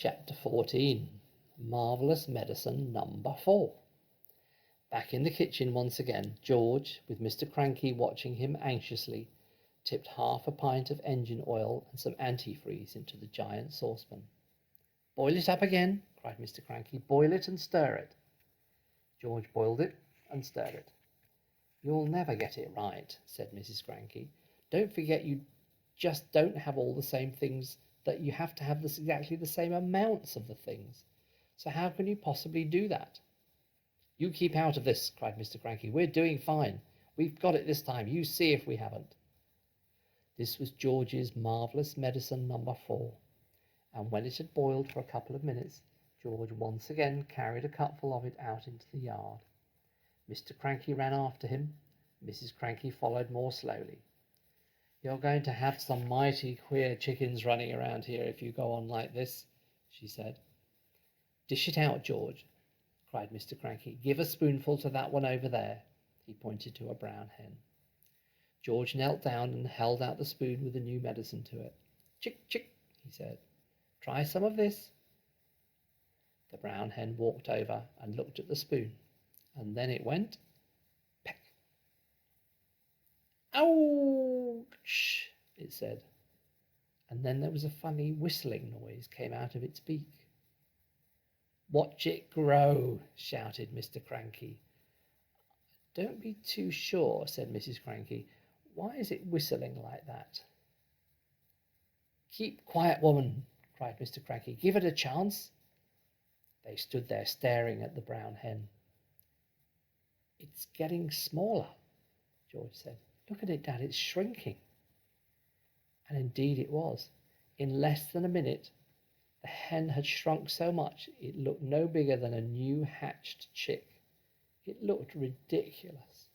Chapter 14. Marvellous Medicine Number 4. Back in the kitchen once again, George, with Mr. Cranky watching him anxiously, tipped half a pint of engine oil and some antifreeze into the giant saucepan. "Boil it up again," cried Mr. Cranky. "Boil it and stir it." George boiled it and stirred it. "You'll never get it right," said Mrs. Cranky. "Don't forget you just don't have all the same things, that you have to have exactly the same amounts of the things. So how can you possibly do that?" "You keep out of this," cried Mr. Cranky. "We're doing fine. We've got it this time. You see if we haven't." This was George's marvellous medicine number 4, and when it had boiled for a couple of minutes, George once again carried a cupful of it out into the yard. Mr. Cranky ran after him. Mrs. Cranky followed more slowly. "You're going to have some mighty queer chickens running around here if you go on like this," she said. "Dish it out, George," cried Mr. Cranky. "Give a spoonful to that one over there." He pointed to a brown hen. George knelt down and held out the spoon with the new medicine to it. "Chick, chick," he said. "Try some of this." The brown hen walked over and looked at the spoon, and then it went peck. "Ouch!" it said, and then there was a funny whistling noise came out of its beak. "Watch it grow," shouted Mr. Cranky. "Don't be too sure," said Mrs. Cranky. "Why is it whistling like that?" "Keep quiet, woman," cried Mr. Cranky. "Give it a chance." They stood there staring at the brown hen. "It's getting smaller," George said. "Look at it, Dad, it's shrinking." And indeed it was. In less than a minute, the hen had shrunk so much it looked no bigger than a new hatched chick. It looked ridiculous.